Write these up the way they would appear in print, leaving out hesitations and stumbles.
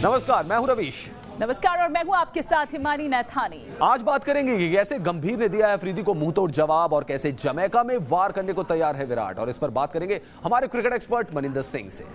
नमस्कार, मैं हूं रवीश। नमस्कार और मैं हूं आपके साथ हिमानी नैथानी। आज बात करेंगे कि कैसे गंभीर ने दिया है अफरीदी को मुंहतोड़ जवाब और कैसे जमैका में वार करने को तैयार है विराट। और इस पर बात करेंगे हमारे क्रिकेट एक्सपर्ट मनिंदर सिंह से।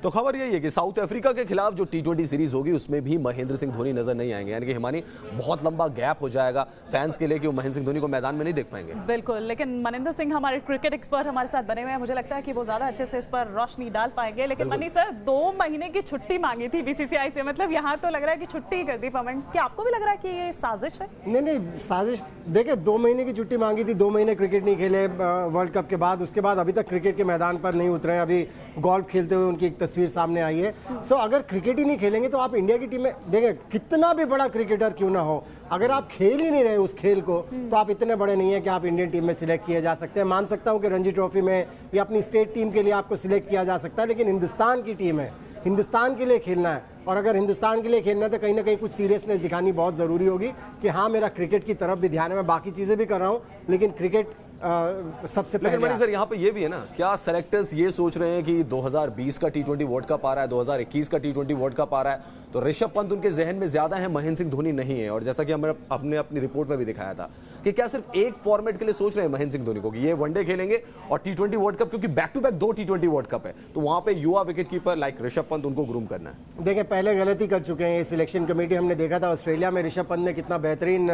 तो खबर यही है कि साउथ अफ्रीका के खिलाफ जो T20 सीरीज होगी उसमें भी महेंद्र सिंह धोनी नजर नहीं आएंगे, यानी कि हिमानी बहुत लंबा गैप हो जाएगा फैंस के लिए कि वो महेंद्र सिंह धोनी को मैदान में नहीं देख पाएंगे। बिल्कुल, लेकिन मनिंदर सिंह हमारे क्रिकेट एक्सपर्ट हमारे साथ बने हुए हैं, मुझे लगता है कि वो ज्यादा अच्छे से इस पर रोशनी डाल पाएंगे। लेकिन मनी सर 2 महीने की छुट्टी मांगी थी BCCI से, मतलब यहाँ तो लग रहा है कि छुट्टी कर दी परमानेंट। क्या आपको भी लग रहा है कि ये साजिश है? नहीं, साजिश देखिए, 2 महीने की छुट्टी मांगी थी, 2 महीने क्रिकेट नहीं खेले वर्ल्ड कप के बाद, उसके बाद अभी तक क्रिकेट के मैदान पर नहीं उतरे। अभी गोल्फ खेलते हुए उनकी एक तस्वीर सामने आई है। सो अगर क्रिकेट ही नहीं खेलेंगे तो आप इंडिया की टीम में देखें, कितना भी बड़ा क्रिकेटर क्यों ना हो, अगर आप खेल ही नहीं रहे उस खेल को तो आप इतने बड़े नहीं है कि आप इंडियन टीम में सिलेक्ट किए जा सकते हैं। मान सकता हूं कि रणजी ट्रॉफी में या अपनी स्टेट टीम के लिए आपको सिलेक्ट किया जा सकता है, लेकिन हिंदुस्तान की टीम है, हिंदुस्तान के लिए खेलना है। और अगर हिंदुस्तान के लिए खेलना है तो कहीं ना कहीं कुछ सीरियसनेस दिखानी बहुत ज़रूरी होगी कि हाँ, मेरा क्रिकेट की तरफ भी ध्यान है, मैं बाकी चीज़ें भी कर रहा हूँ लेकिन क्रिकेट सबसे पहले। लेकिन सर यहाँ पे ये भी है ना, क्या सेलेक्टर्स ये सोच रहे हैं कि 2020 का T20 वर्ल्ड कप आ रहा है, 2021 का T20 वर्ल्ड कप आ रहा है, तो ऋषभ पंत उनके जहन में ज्यादा है, महेंद्र सिंह धोनी नहीं है। और जैसा कि हमने अपनी रिपोर्ट में भी दिखाया था कि क्या सिर्फ एक फॉर्मेट के लिए सोच रहे हैं महेंद्र सिंह धोनी को कि ये वनडे खेलेंगे और T20 वर्ल्ड कप, क्योंकि back to back 2 T20 world cup है, तो वहां पे युवा wicket keeper like Rishabh Pant उनको ग्रूम करना है। देखिए, पहले गलती कर चुके हैं ये सिलेक्शन कमेटी। हमने देखा था ऑस्ट्रेलिया में ऋषभ पंत ने कितना बेहतरीन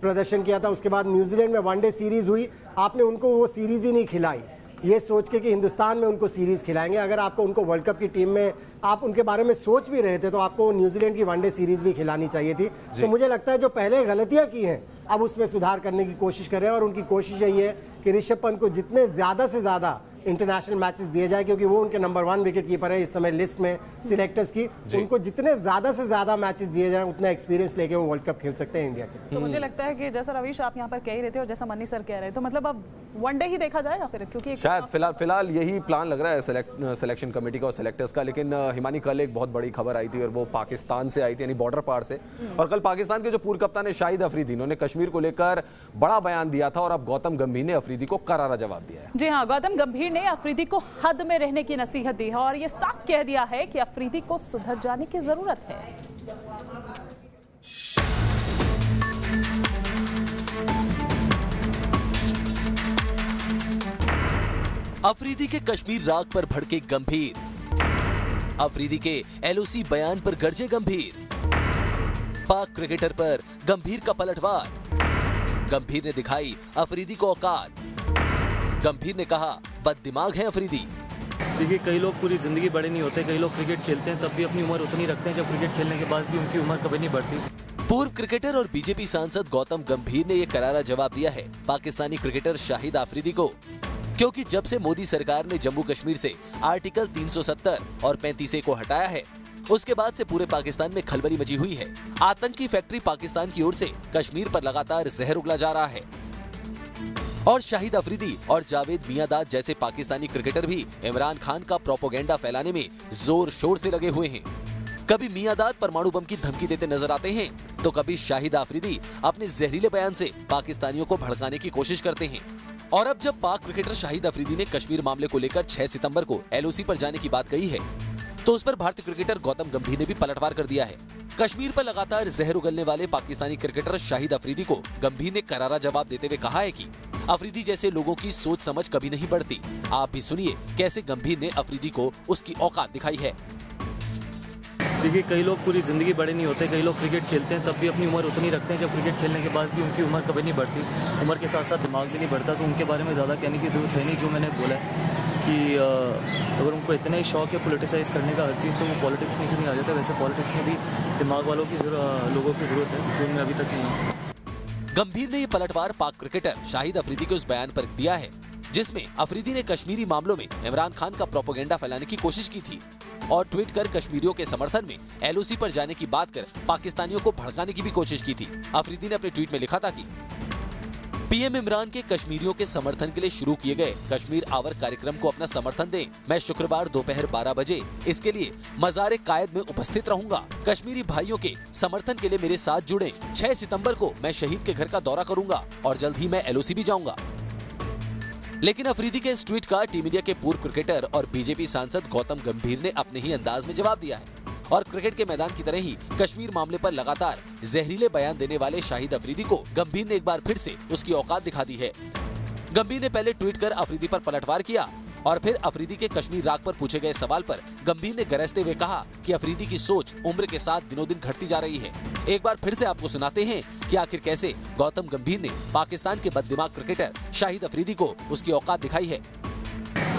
प्रदर्शन किया था, उसके बाद न्यूजीलैंड में वनडे सीरीज हुई, आपने उनको वो सीरीज ही नहीं खिलाई ये सोच के कि हिंदुस्तान में उनको सीरीज खिलाएंगे। अगर आपको उनको वर्ल्ड कप की टीम में आप उनके बारे में सोच भी रहे थे तो आपको न्यूजीलैंड की वनडे सीरीज भी खिलानी चाहिए थी। तो मुझे लगता है जो पहले गलतियां की हैं अब उसमें सुधार करने की कोशिश करें, और उनकी कोशिश यही है कि ऋषभ पंत को जितने ज्यादा से ज्यादा इंटरनेशनल मैचेस दिए जाए, क्योंकि वो उनके नंबर 1 विकेट कीपर है इस समय लिस्ट में सिलेक्टर्स की। उनको जितने ज्यादा से ज्यादा मैचेस दिए जाएं उतना एक्सपीरियंस लेके वो वर्ल्ड कप खेल सकते हैं इंडिया के। तो मुझे लगता है कि जैसा रवीश आप यहाँ पर कह ही रहे थे और जैसा मनी सर कह रहे थे, तो मतलब अब वनडे ही देखा जाएगा फिर, क्योंकि शायद फिलहाल यही प्लान लग रहा है सिलेक्शन कमेटी का और सेलेक्टर्स का। लेकिन हिमानी, कल एक बहुत बड़ी खबर आई थी और वो पाकिस्तान से आई थी, यानी बॉर्डर पार से। और कल पाकिस्तान के जो पूर्व कप्तान है शाहिद अफरीदी, उन्होंने कश्मीर को लेकर बड़ा बयान दिया था और अब गौतम गंभीर ने अफरीदी को करारा जवाब दिया है। जी हाँ, गौतम गंभीर ने अफरीदी को हद में रहने की नसीहत दी है और ये साफ कह दिया है कि अफरीदी को सुधर जाने की जरूरत है। अफरीदी के कश्मीर राग पर भड़के गंभीर, अफरीदी के LOC बयान पर गरजे गंभीर, पाक क्रिकेटर पर गंभीर का पलटवार, गंभीर ने दिखाई अफरीदी को औकात, गंभीर ने कहा बददिमाग है अफरीदी। देखिए, कई लोग पूरी जिंदगी बड़े नहीं होते, कई लोग क्रिकेट खेलते हैं तब भी अपनी उम्र उतनी रखते हैं जब क्रिकेट खेलने के बाद भी उनकी उम्र कभी नहीं बढ़ती। पूर्व क्रिकेटर और बीजेपी सांसद गौतम गंभीर ने ये करारा जवाब दिया है पाकिस्तानी क्रिकेटर शाहिद अफरीदी को, क्योंकि जब से मोदी सरकार ने जम्मू कश्मीर से आर्टिकल 370 और 35A को हटाया है, उसके बाद से पूरे पाकिस्तान में खलबली मची हुई है। आतंकी फैक्ट्री पाकिस्तान की ओर से कश्मीर पर लगातार जहर उगला जा रहा है और शाहिद अफरीदी और जावेद मियांदाद जैसे पाकिस्तानी क्रिकेटर भी इमरान खान का प्रोपोगेंडा फैलाने में जोर शोर से लगे हुए हैं। कभी मियांदाद परमाणु बम की धमकी देते नजर आते हैं तो कभी शाहिद अफरीदी अपने जहरीले बयान से पाकिस्तानियों को भड़काने की कोशिश करते हैं। और अब जब पाक क्रिकेटर शाहिद अफरीदी ने कश्मीर मामले को लेकर 6 सितंबर को LOC पर जाने की बात कही है, तो उस पर भारतीय क्रिकेटर गौतम गंभीर ने भी पलटवार कर दिया है। कश्मीर पर लगातार जहर उगलने वाले पाकिस्तानी क्रिकेटर शाहिद अफरीदी को गंभीर ने करारा जवाब देते हुए कहा है कि अफरीदी जैसे लोगों की सोच समझ कभी नहीं बढ़ती। आप भी सुनिए कैसे गंभीर ने अफरीदी को उसकी औकात दिखाई है। देखिए, कई लोग पूरी जिंदगी बड़े नहीं होते, कई लोग क्रिकेट खेलते हैं तब भी अपनी उम्र उतनी रखते हैं जब क्रिकेट खेलने के बाद भी उनकी उम्र कभी नहीं बढ़ती। उम्र के साथ साथ दिमाग भी नहीं बढ़ता, तो उनके बारे में ज़्यादा कहने की जरूरत है नहीं। जो मैंने बोला है कि अगर उनको इतना ही शौक है पोलिटिसाइज करने का हर चीज़, तो वो पॉलिटिक्स में क्यों नहीं आ जाता। वैसे पॉलिटिक्स में भी दिमाग वालों की लोगों की जरूरत है, जो उनमें अभी तक नहीं है। गंभीर ने ये पलटवार पाक क्रिकेटर शाहिद अफरीदी के उस बयान पर दिया है जिसमें अफरीदी ने कश्मीरी मामलों में इमरान खान का प्रोपोगेंडा फैलाने की कोशिश की थी और ट्वीट कर कश्मीरियों के समर्थन में LOC पर जाने की बात कर पाकिस्तानियों को भड़काने की भी कोशिश की थी। अफरीदी ने अपने ट्वीट में लिखा था कि PM इमरान के कश्मीरियों के समर्थन के लिए शुरू किए गए कश्मीर आवर कार्यक्रम को अपना समर्थन दें। मैं शुक्रवार दोपहर 12 बजे इसके लिए मज़ार कायद में उपस्थित रहूंगा। कश्मीरी भाइयों के समर्थन के लिए मेरे साथ जुड़े। 6 सितंबर को मैं शहीद के घर का दौरा करूंगा और जल्द ही मैं LOC भी जाऊंगा। लेकिन अफरीदी के इस ट्वीट का टीम इंडिया के पूर्व क्रिकेटर और बीजेपी सांसद गौतम गंभीर ने अपने ही अंदाज में जवाब दिया है और क्रिकेट के मैदान की तरह ही कश्मीर मामले पर लगातार जहरीले बयान देने वाले शाहिद अफरीदी को गंभीर ने एक बार फिर से उसकी औकात दिखा दी है। गंभीर ने पहले ट्वीट कर अफरीदी पर पलटवार किया और फिर अफरीदी के कश्मीर राग पर पूछे गए सवाल पर गंभीर ने गरजते हुए कहा कि अफरीदी की सोच उम्र के साथ दिनों दिन घटती जा रही है। एक बार फिर से आपको सुनाते हैं कि आखिर कैसे गौतम गंभीर ने पाकिस्तान के बददिमाग क्रिकेटर शाहिद अफरीदी को उसकी औकात दिखाई है।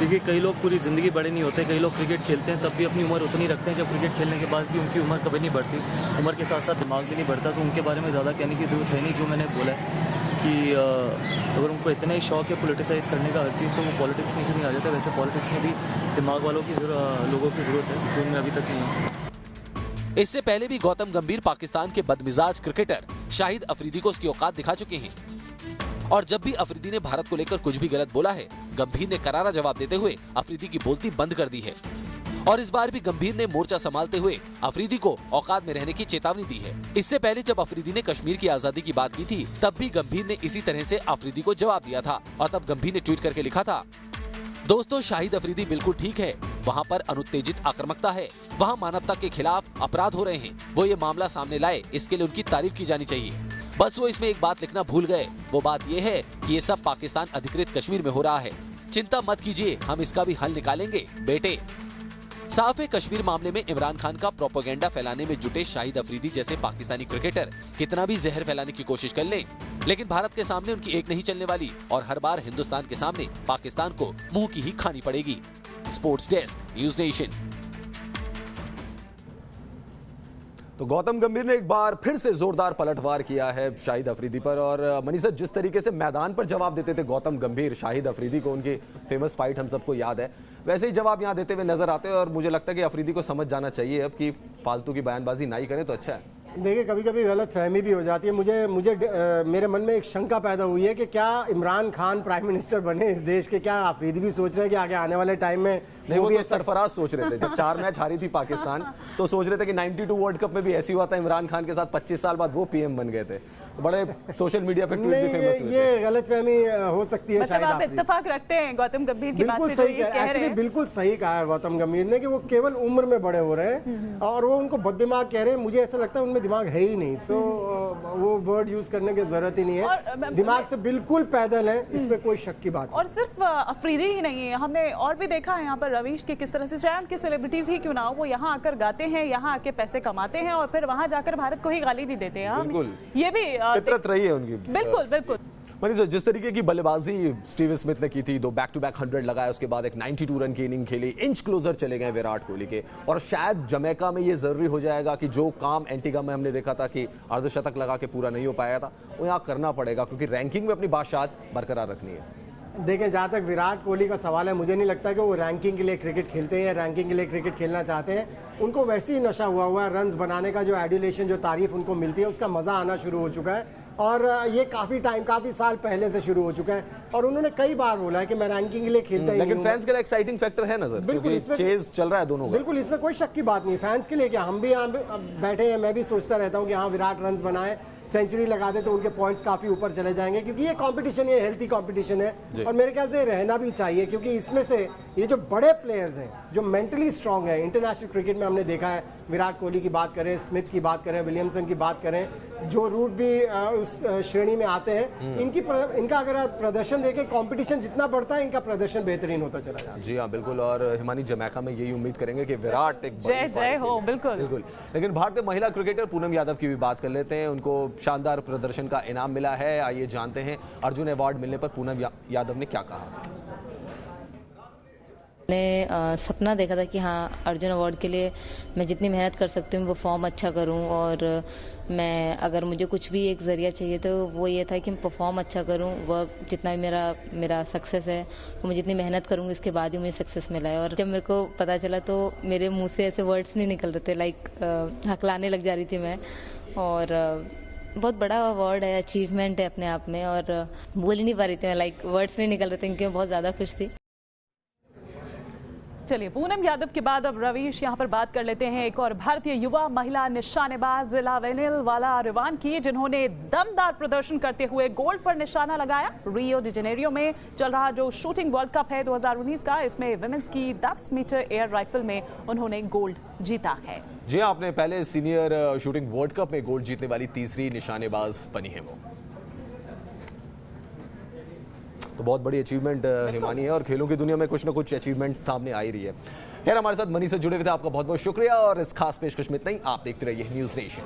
देखिए, कई लोग पूरी ज़िंदगी बड़े नहीं होते, कई लोग क्रिकेट खेलते हैं तब भी अपनी उम्र उतनी रखते हैं जब क्रिकेट खेलने के बाद भी उनकी उम्र कभी नहीं बढ़ती, उम्र के साथ साथ दिमाग भी नहीं बढ़ता। तो उनके बारे में ज़्यादा कहने की जरूरत है नहीं। जो मैंने बोला है कि अगर उनको इतना ही शौक है पोलिटिसाइज करने का हर चीज़, तो वो पॉलिटिक्स में क्यों नहीं आ जाता। वैसे पॉलिटिक्स में भी दिमाग वालों की लोगों की ज़रूरत है, जो उनमें अभी तक नहीं है। इससे पहले भी गौतम गंभीर पाकिस्तान के बदमिजाज क्रिकेटर शाहिद अफरीदी को उसकी औकात दिखा चुके हैं और जब भी अफरीदी ने भारत को लेकर कुछ भी गलत बोला है, गंभीर ने करारा जवाब देते हुए अफरीदी की बोलती बंद कर दी है। और इस बार भी गंभीर ने मोर्चा संभालते हुए अफरीदी को औकात में रहने की चेतावनी दी है। इससे पहले जब अफरीदी ने कश्मीर की आजादी की बात की थी, तब भी गंभीर ने इसी तरह से अफरीदी को जवाब दिया था और तब गंभीर ने ट्वीट करके लिखा था, दोस्तों शाहिद अफरीदी बिल्कुल ठीक है, वहाँ पर अनुत्तेजित आक्रामकता है, वहाँ मानवता के खिलाफ अपराध हो रहे हैं, वो ये मामला सामने लाए, इसके लिए उनकी तारीफ की जानी चाहिए। बस वो इसमें एक बात लिखना भूल गए, वो बात ये है कि ये सब पाकिस्तान अधिकृत कश्मीर में हो रहा है। चिंता मत कीजिए, हम इसका भी हल निकालेंगे बेटे। साफ है, कश्मीर मामले में इमरान खान का प्रोपेगेंडा फैलाने में जुटे शाहिद अफरीदी जैसे पाकिस्तानी क्रिकेटर कितना भी जहर फैलाने की कोशिश कर लें, लेकिन भारत के सामने उनकी एक नहीं चलने वाली और हर बार हिंदुस्तान के सामने पाकिस्तान को मुंह की ही खानी पड़ेगी। Sports desk, news nation. तो गौतम गंभीर ने एक बार फिर से जोरदार पलटवार किया है शाहिद अफरीदी पर। और मनीषा, जिस तरीके से मैदान पर जवाब देते थे गौतम गंभीर शाहिद अफरीदी को, उनकी फेमस फाइट हम सबको याद है, वैसे ही जवाब यहां देते हुए नजर आते हैं। और मुझे लगता है कि अफरीदी को समझ जाना चाहिए अब कि फालतू की बयानबाजी नहीं करें तो अच्छा है। देखिए, कभी कभी गलत फहमी भी हो जाती है। मुझे मेरे मन में एक शंका पैदा हुई है कि क्या इमरान खान प्राइम मिनिस्टर बने इस देश के, क्या अफरीदी भी सोच रहे हैं कि आगे आने वाले टाइम में नहीं, वो तो सरफराज सोच रहे थे। जब 4 मैच हारी थी पाकिस्तान तो सोच रहे थे कि 92 वर्ल्ड कप में भी ऐसी हुआ था इमरान खान के साथ, 25 साल बाद वो पीएम बन गए थे। तो बड़े सोशल मीडिया पे ट्वीट भी फेमस हुए थे। ये गलतफहमी हो सकती है। मतलब आप इत्तेफाक रखते हैं गौतम गंभीर की बात से, बिल्कुल सही एक्चुअली बिल्कुल सही कहा है गौतम गंभीर ने कि वो केवल उम्र में बड़े हो रहे हैं और वो उनको बददिमाग कह रहे हैं। मुझे ऐसा लगता है उनमें दिमाग है ही नहीं, सो वो वर्ड यूज करने की जरूरत ही नहीं है। दिमाग से बिल्कुल पैदल है, इसमें कोई शक की बात। और सिर्फ अफरीदी ही नहीं है, हमने और भी देखा है यहाँ पर रवीश की किस तरह से शायद के सेलिब्रिटीज ही क्यों ना हो, वो यहाँ आकर गाते हैं, यहाँ आके पैसे कमाते हैं और फिर वहाँ जाकर भारत को ही गाली भी देते हैं। बिल्कुल, ये भी फितरत रही है उनकी। बिल्कुल बिल्कुल। मनीषा, जिस तरीके की बल्लेबाजी स्टीव स्मिथ ने की थी, 2 बैक टू बैक 100 लगाया, उसके बाद एक 92 रन की इनिंग खेली, इंच क्लोजर चले गए विराट कोहली के। और शायद जमैका में ये जरूरी हो जाएगा कि जो काम एंटीगा में हमने देखा था कि अर्धशतक लगा के पूरा नहीं हो पाया था, वो यहाँ करना पड़ेगा क्योंकि रैंकिंग में अपनी बादशाहत बरकरार रखनी है। देखें, जहाँ तक विराट कोहली का सवाल है, मुझे नहीं लगता कि वो रैंकिंग के लिए क्रिकेट खेलते हैं या रैंकिंग के लिए क्रिकेट खेलना चाहते हैं। उनको वैसे ही नशा हुआ है, रन्स बनाने का जो एडुलेशन, जो तारीफ उनको मिलती है, उसका मजा आना शुरू हो चुका है और ये काफी साल पहले से शुरू हो चुका है। और उन्होंने कई बार बोला है कि मैं रैंकिंग के लिए खेलता ही नहीं हूं। लेकिन फैंस के लिए एक्साइटिंग फैक्टर है नजर, बिल्कुल, चेज चल रहा है दोनों का। बिल्कुल, इसमें कोई शक की बात नहीं। फैंस के लिए क्या, हम भी यहाँ बैठे हैं, मैं भी सोचता रहता हूँ कि हाँ विराट रन्स बनाए, सेंचुरी लगा दे तो उनके पॉइंट्स काफी ऊपर चले जाएंगे, क्योंकि ये कंपटीशन, ये हेल्थी कंपटीशन है और मेरे ख्याल से रहना भी चाहिए। क्योंकि इसमें से ये जो बड़े प्लेयर्स हैं, जो मेंटली स्ट्रांग हैं, इंटरनेशनल क्रिकेट में हमने देखा है, विराट कोहली की बात करें, स्मिथ की बात करें, विलियमसन की बात करें, जो रूट भी उस श्रेणी में आते हैं, इनका अगर प्रदर्शन देखें, कंपटीशन जितना बढ़ता है इनका प्रदर्शन बेहतरीन होता चला जाता है। जी हाँ, बिल्कुल। और हिमानी, जमैका में यही उम्मीद करेंगे कि विराट एक जय हो। बिल्कुल बिल्कुल। लेकिन भारतीय महिला क्रिकेटर पूनम यादव की भी बात कर लेते हैं। उनको शानदार प्रदर्शन का इनाम मिला है। आइए जानते हैं अर्जुन अवार्ड मिलने पर पूनम यादव ने क्या कहा। मैंने सपना देखा था कि हाँ अर्जुन अवार्ड के लिए मैं जितनी मेहनत कर सकती हूँ वो परफॉर्म अच्छा करूँ और मैं अगर मुझे कुछ भी एक ज़रिया चाहिए तो वो ये था कि मैं परफॉर्म अच्छा करूँ। वर्क जितना भी मेरा सक्सेस है वो मैं जितनी मेहनत करूँगी उसके बाद ही मुझे सक्सेस मिला है। और जब मेरे को पता चला तो मेरे मुँह से ऐसे वर्ड्स नहीं निकल रहे थे, लाइक हकलाने लग जा रही थी मैं। और बहुत बड़ा अवार्ड है, अचीवमेंट है अपने आप में और बोल ही नहीं पा रही थी मैं, लाइक वर्ड्स नहीं निकल रहे थे क्योंकि मैं बहुत ज़्यादा खुश थी। चलिए, पूनम यादव के बाद अब रवीश यहाँ पर बात कर लेते हैं एक और भारतीय युवा महिला निशानेबाज लावेनिल वाला रिवान की, जिन्होंने दमदार प्रदर्शन करते हुए गोल्ड पर निशाना लगाया। रियो डी जेनेरियो में चल रहा जो शूटिंग वर्ल्ड कप है 2019 का, इसमें विमेंस की 10 मीटर एयर राइफल में उन्होंने गोल्ड जीता है। जी आपने पहले सीनियर शूटिंग वर्ल्ड कप में गोल्ड जीतने वाली तीसरी निशानेबाज बनी है वो। तो बहुत बड़ी अचीवमेंट हिमानी है और खेलों की दुनिया में कुछ ना कुछ अचीवमेंट सामने आ ही रही है। खैर, हमारे साथ मनी से जुड़े हुए थे, आपका बहुत बहुत शुक्रिया और इस खास पेशकश में इतना ही। आप देखते रहिए न्यूज़ नेशन।